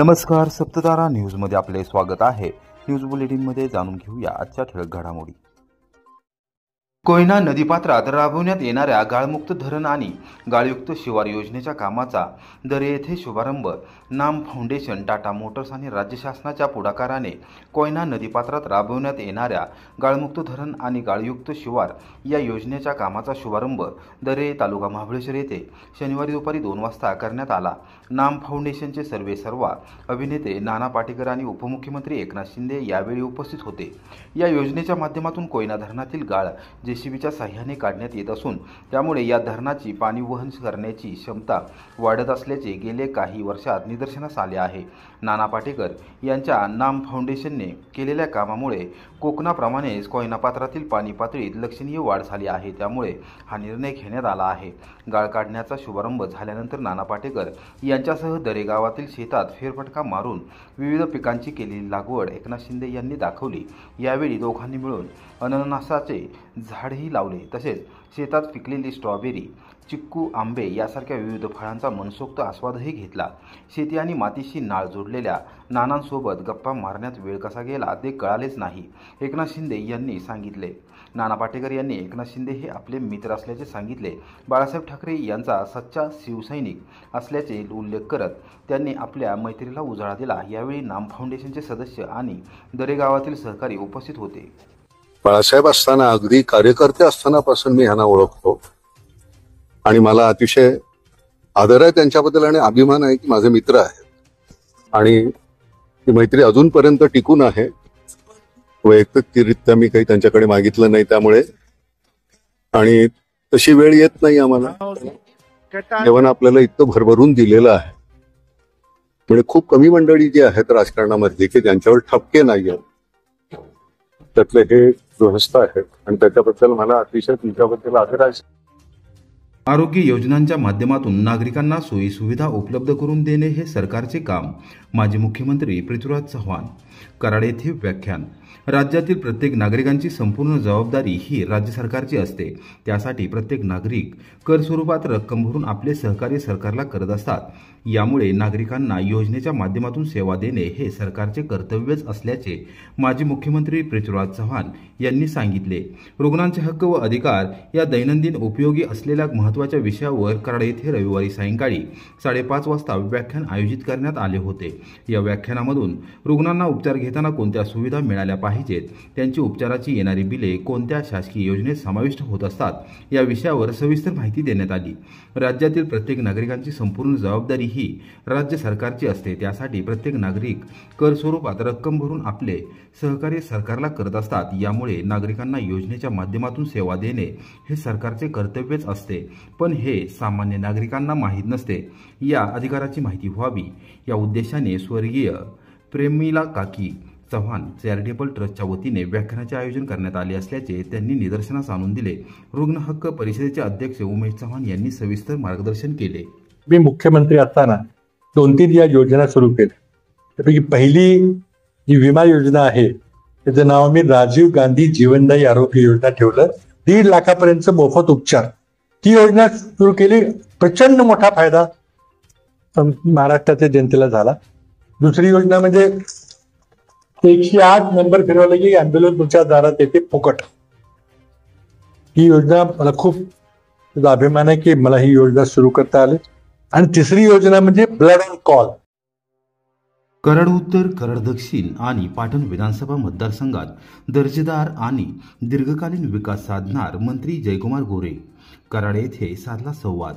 नमस्कार, सप्ततारा न्यूजमध्ये आपले स्वागत आहे। न्यूज बुलेटिनमध्ये जाणून घेऊया आजच्या ठळक घडामोडी। कोयना नदीपात्रात राबवण्यात येणाऱ्या गाळमुक्त धरण आणि गाळयुक्त शिवार योजनेच्या कामाचा दरे येथे शुभारंभ। नाम फाउंडेशन, टाटा मोटर्स आणि राज्य शासनाच्या पुढाकाराने कोयना नदीपात्रात राबवण्यात येणाऱ्या गाळमुक्त धरण आणि गाळयुक्त शिवार या योजनेच्या कामाचा शुभारंभ दरे, तालुका महाबळेश्वर येथे शनिवारी दुपारी 2 वाजता करण्यात आला। नाम फाउंडेशनचे सर्वेसर्वा अभिनेते नाना पाटेकर आणि उपमुख्यमंत्री एकनाथ शिंदे यावेळी उपस्थित होते। या योजनेच्या माध्यमातून कोयना धरणातील गाळ जेसीबीच्या साहाय्याने काढण्यात येत असून त्यामुळे या धरणाची पाणी वहन करण्याची क्षमता वाढत असल्याचे गेले काही वर्षात निदर्शनास आले आहे। नाना पाटेकर यांच्या नाम फाउंडेशनने केलेल्या कामामुळे कोकणाप्रमाणेच कोयना पात्रातील पाणी पातळीत लक्षणीय वाढ झाली आहे। त्यामुळे हा निर्णय घेण्यात आला आहे। गाळ काढण्याचा शुभारंभ झाल्यानंतर नाना पाटेकर यांच्यासह दरे गावातील शेतात फेरफटका मारून विविध पिकांची केलेली लागवड एकनाथ शिंदे यांनी दाखवली। यावेळी दोघांनी मिळून अननसाचे झाडही लावले, तसेच शेतात पिकलेली स्ट्रॉबेरी, चिक्कू, आंबे यासारख्या विविध फळांचा मनसोक्त आस्वादही घेतला। शेती आणि मातीशी नाळ जोडलेल्या नानांसोबत गप्पा मारण्यात वेळ कसा गेला ते कळालेच नाही, एकनाथ शिंदे यांनी सांगितले। नाना पाटेकर यांनी एकनाथ शिंदे हे आपले मित्र असल्याचे सांगितले। बाळासाहेब ठाकरे यांचा सच्चा शिवसैनिक असल्याचे उल्लेख करत त्यांनी आपल्या मैत्रीला उजाळा दिला। यावेळी नाम फाउंडेशनचे सदस्य आणि दरे गावातील सहकारी उपस्थित होते। बाळासाहेब असताना, अगदी कार्यकर्ते असतानापासून मी ह्यांना ओळखतो आणि मला अतिशय आदर आहे त्यांच्याबद्दल आणि अभिमान आहे की माझे मित्र आहेत आणि ती मैत्री अजूनपर्यंत टिकून आहे। वैयक्तिकरित्या मी काही त्यांच्याकडे मागितलं नाही त्यामुळे, आणि तशी वेळ येत नाही आम्हाला। जेवण आपल्याला इतकं भरभरून दिलेलं आहे, म्हणजे खूप कमी मंडळी जी आहेत राजकारणामध्ये की ज्यांच्यावर ठपके नाही आहेत, त्यातले हे गृहस्थ आहेत आणि त्याच्याबद्दल मला अतिशय तुमच्याबद्दल आदर आहे। आरोग्य योजनांच्या माध्यमातून नागरिकांना सोयी सुविधा उपलब्ध करून देणे हे सरकारचे काम। माजी मुख्यमंत्री पृथ्वीराज चव्हाण। कराड येथे व्याख्यान। राज्यातील प्रत्येक नागरिकांची संपूर्ण जबाबदारी ही राज्य सरकारची असते। त्यासाठी प्रत्येक नागरिक कर स्वरूपात रक्कम भरून आपले सहकार्य सरकारला करत असतात। यामुळे नागरिकांना योजनेच्या माध्यमातून सेवा देणे हे सरकारचे कर्तव्यच असल्याचे माजी मुख्यमंत्री पृथ्वीराज चव्हाण यांनी सांगितले। रुग्णांचे हक्क व अधिकार या दैनंदिन उपयोगी असलेल्या महत्त्वाच्या विषयावर कराड येथे रविवारी सायंकाळी 5:30 वाजता व्याख्यान आयोजित करण्यात आले होते। या व्याख्यानामधून रुग्णांना उपचार घेताना कोणत्या सुविधा मिळाल्या पाहिजेत, त्यांची उपचाराची येणारी बिले कोणत्या शासकीय योजनेत समाविष्ट होत असतात, या विषयावर सविस्तर माहिती देण्यात आली। राज्यातील प्रत्येक नागरिकांची संपूर्ण जबाबदारी ही राज्य सरकारची असते। त्यासाठी प्रत्येक नागरिक कर स्वरूपात रक्कम भरून आपले सहकार्य सरकारला करत असतात। यामुळे नागरिकांना योजनेच्या माध्यमातून सेवा देणे हे सरकारचे कर्तव्यच असते, पण हे सामान्य नागरिकांना माहीत नसते। या अधिकाराची माहिती व्हावी या उद्देशाने स्वर्गीय प्रेमिला काकी चव्हाण चॅरिटेबल ट्रस्टच्या वतीने व्याख्यानाचे आयोजन करण्यात आले असल्याचे त्यांनी निदर्शनास आणून दिले। रुग्ण हक्क परिषदेचे अध्यक्ष उमेश चव्हाण यांनी सविस्तर मार्गदर्शन केले। मी मुख्यमंत्री असताना 2-3 या योजना सुरू केल्या। त्यापैकी पहिली जी विमा योजना आहे त्याचं नाव मी राजीव गांधी जीवनदायी आरोग्य योजना ठेवलं। 1.5 लाखापर्यंत मोफत उपचार ती योजना सुरू केली। प्रचंड मोठा फायदा महाराष्ट्राच्या जनतेला झाला। दुसरी योजना म्हणजे 108 नंबर फिरवला की अँब्युलन्स तुमच्या दारात येते फुकट। ही योजना मला खूप अभिमान आहे की मला ही योजना सुरू करता आली। आणि तिसरी योजना म्हणजे ब्लड ऑन कॉल। कराड उत्तर, कराड दक्षिण आणि पाटण विधानसभा मतदारसंघात दर्जेदार आणि दीर्घकालीन विकास साधणार मंत्री जयकुमार गोरे। कराड येथे साधला संवाद।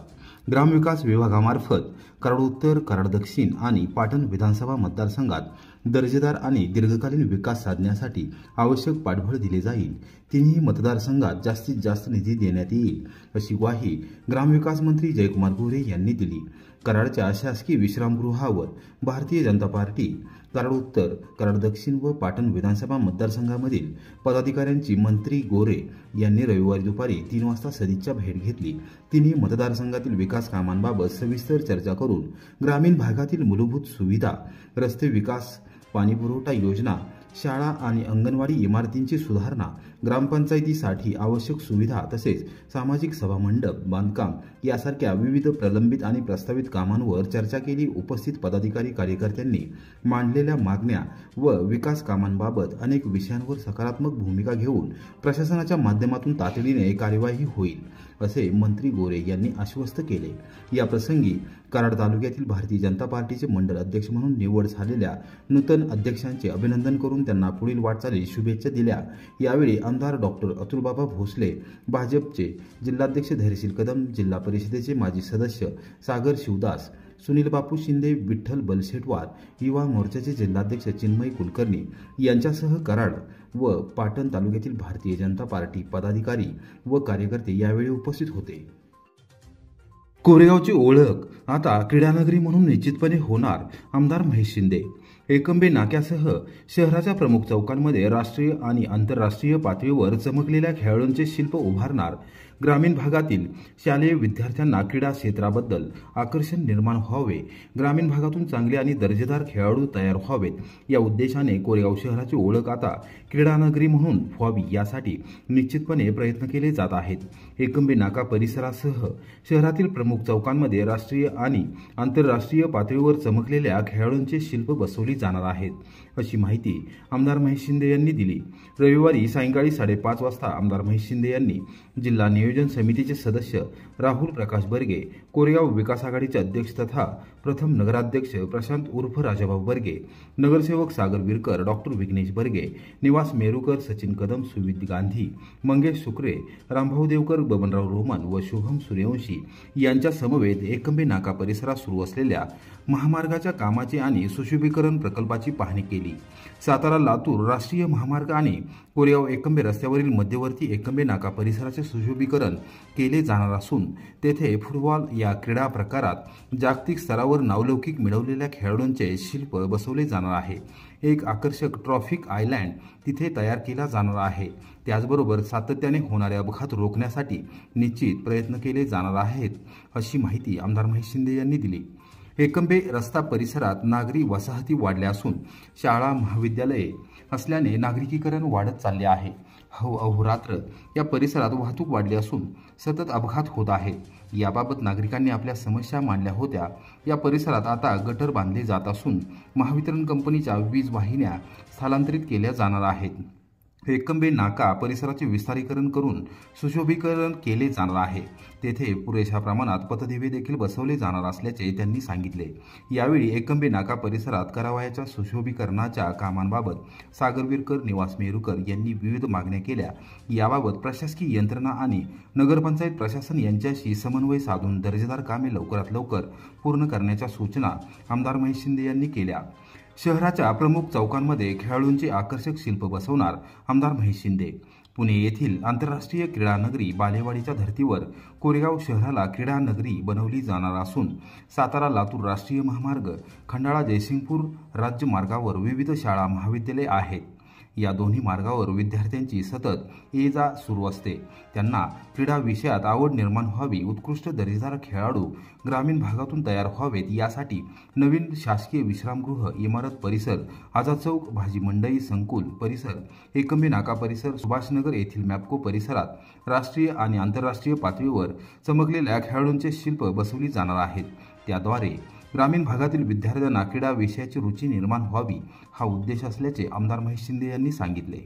ग्रामविकास विभागामार्फत कराड उत्तर, कराड दक्षिण आणि पाटण विधानसभा मतदारसंघात दर्जेदार आणि दीर्घकालीन विकास साधण्यासाठी आवश्यक पाठबळ दिले जाईल। तिन्ही मतदारसंघात जास्तीत जास्त निधी देण्यात येईल, अशी ग्वाही ग्रामविकास मंत्री जयकुमार गोरे यांनी दिली। कराडच्या शासकीय विश्रामगृहावर भारतीय जनता पार्टी, कराड उत्तर, कराड दक्षिण व पाटण विधानसभा मतदारसंघामधील पदाधिकाऱ्यांची मंत्री गोरे यांनी रविवारी दुपारी 3 वाजता सदिच्छा भेट घेतली। तिन्ही मतदारसंघातील विकास कामांबाबत सविस्तर चर्चा करून ग्रामीण भागातील मूलभूत सुविधा, रस्ते विकास, पाणीपुरवठा योजना, शाळा आणि अंगणवाडी इमारतींची सुधारणा ग्रामपंचायतीसाठी आवश्यक सुविधा तसेच सामाजिक सभामंडप बांधकाम यासारख्या विविध प्रलंबित आणि प्रस्तावित कामांवर चर्चा केली। उपस्थित पदाधिकारी कार्यकर्त्यांनी मांडलेल्या मागण्या व विकास कामांबाबत अनेक विषयांवर सकारात्मक भूमिका घेऊन प्रशासनाच्या माध्यमातून तातडीने कार्यवाही होईल असे मंत्री गोरे यांनी आश्वस्त केले। या प्रसंगी कराड तालुक्यातील भारतीय जनता पार्टीचे मंडल अध्यक्ष म्हणून निवड झालेल्या नूतन अध्यक्षांचे अभिनंदन करून त्यांना पुढील वाटचालीस शुभेच्छा दिल्या। यावेळी आमदार डॉक्टर अतुलबाबा भोसले, भाजपचे जिल्हाध्यक्ष धैर्यशील कदम, जिल्हा परिषदेचे माजी सदस्य सागर शिवदास, सुनील बापू शिंदे, विठ्ठल बलशेटवार, युवा मोर्चाचे जिल्हाध्यक्ष चिन्मय कुलकर्णी यांच्यासह कराड व पाटण तालुक्यातील भारतीय जनता पार्टी पदाधिकारी व कार्यकर्ते यावेळी उपस्थित होते। कोरेगावची ओळख आता क्रीडानगरी म्हणून निश्चितपणे होणार, आमदार महेश शिंदे। एकंबे नाक्यासह शहराच्या प्रमुख चौकांमध्ये राष्ट्रीय आणि आंतरराष्ट्रीय पातळीवर चमकलेल्या खेळाडूंचे शिल्प उभारणार। ग्रामीण भागातील शालेय विद्यार्थ्यांना क्रीडा क्षेत्राबद्दल आकर्षण निर्माण व्हावे, ग्रामीण भागातून चांगले आणि दर्जेदार खेळाडू तयार व्हावेत या उद्देशाने कोरेगाव शहराची ओळख आता क्रीडानगरी म्हणून व्हावी यासाठी निश्चितपणे प्रयत्न केले जात आहेत। एकंबे नाका परिसरासह शहरातील प्रमुख चौकांमध्ये राष्ट्रीय आणि आंतरराष्ट्रीय पातळीवर चमकलेल्या खेळाडूंचे शिल्प बसवली जाणार आहेत अशी माहिती आमदार महेश शिंदे यांनी दिली। रविवारी सायंकाळी 5:30 वाजता आमदार महेश शिंदे यांनी जिल्हा नियोजन समितीचे सदस्य राहुल प्रकाश बर्गे, कोरेगाव विकास आघाडीचे अध्यक्ष तथा प्रथम नगराध्यक्ष प्रशांत उर्फ राजाभाऊ बर्गे, नगरसेवक सागर विरकर, डॉक्टर विघ्नेश बर्गे, निवास मेरुकर, सचिन कदम, सुविद गांधी, मंगेश सुकरे, रामभाऊ देवकर, बबनराव रोमन व शुभम सूर्यवंशी यांच्या समवेत एकंबे नाका परिसरात सुरू असलेल्या महामार्गाच्या कामाची आणि सुशोभीकरण प्रकल्पाची पाहणी केली। सातारा लातूर राष्ट्रीय महामार्ग आणि कोरेगाव एकंबे रस्त्यावरील मध्यवर्ती एकंबे नाका परिसराचे सुशोभीकरण केले जाणार असून तेथे फुटबॉल या क्रीडा प्रकारात जागतिक स्तरावर नावलौकिक मिळवलेल्या खेळाडूंचे शिल्प बसवले जाणार आहे। एक आकर्षक ट्रॉफिक आयलँड तिथे तयार केला जाणार आहे। त्याचबरोबर सातत्याने होणारे अपघात रोखण्यासाठी निश्चित प्रयत्न केले जाणार आहेत अशी माहिती आमदार महेश शिंदे यांनी दिली। एकंबे रस्ता परिसरात नागरी वसाहती वाढल्या असून शाळा महाविद्यालये असल्याने नागरिकीकरण वाढत चालले आहे। अहोरात्र या परिसरात वाहतूक वाढली असून सतत अपघात होत आहेत। याबाबत नागरिकांनी आपल्या समस्या मांडल्या होत्या। या परिसरात आता गटर बांधले जात असून महावितरण कंपनीच्या वीज वाहिन्या स्थलांतरित केल्या जाणार आहेत। एकंबे नाका परिसराचे विस्तारीकरण करून सुशोभीकरण केले जाणार आहे। तेथे पुरेशा प्रमाणात पथदिवे देखील बसवले जाणार असल्याचे त्यांनी सांगितले। यावेळी एकंबे नाका परिसरात करावयाच्या सुशोभीकरणाच्या कामांबाबत सागर विरकर, निवास मेरुकर यांनी विविध मागण्या केल्या। याबाबत प्रशासकीय यंत्रणा आणि नगरपंचायत प्रशासन यांच्याशी समन्वय साधून दर्जेदार कामे लवकरात लवकर पूर्ण करण्याच्या सूचना आमदार महेश शिंदे यांनी केल्या। शहराच्या प्रमुख चौकांमध्ये खेळाडूंचे आकर्षक शिल्प बसवणार आमदार महेश शिंदे। पुणे येथील आंतरराष्ट्रीय क्रीडा नगरी बालेवाडीच्या धर्तीवर कोरेगाव शहराला क्रीडा नगरी बनवली जाणार असून सातारा लातूर राष्ट्रीय महामार्ग, खंडाळा जयसिंगपूर राज्य मार्गावर विविध शाळा महाविद्यालये आहेत। या दोन्ही मार्गावर विद्यार्थ्यांची सतत ये जा सुरू असते। त्यांना क्रीडा विषयात आवड निर्माण व्हावी, उत्कृष्ट दर्जेदार खेळाडू ग्रामीण भागातून तयार व्हावेत यासाठी नवीन शासकीय विश्रामगृह, इमारत परिसर, आझाद चौक, भाजी मंडई संकुल परिसर, एकंबे नाका परिसर, सुभाषनगर येथील मॅप्को परिसरात राष्ट्रीय आणि आंतरराष्ट्रीय पातळीवर चमकलेल्या खेळाडूंचे शिल्प बसवली जाणार आहेत। त्याद्वारे ग्रामीण भागातील विद्यार्थ्यांना क्रीडा विषयाची रुची निर्माण व्हावी हा उद्देश असल्याचे आमदार महेश शिंदे यांनी सांगितले।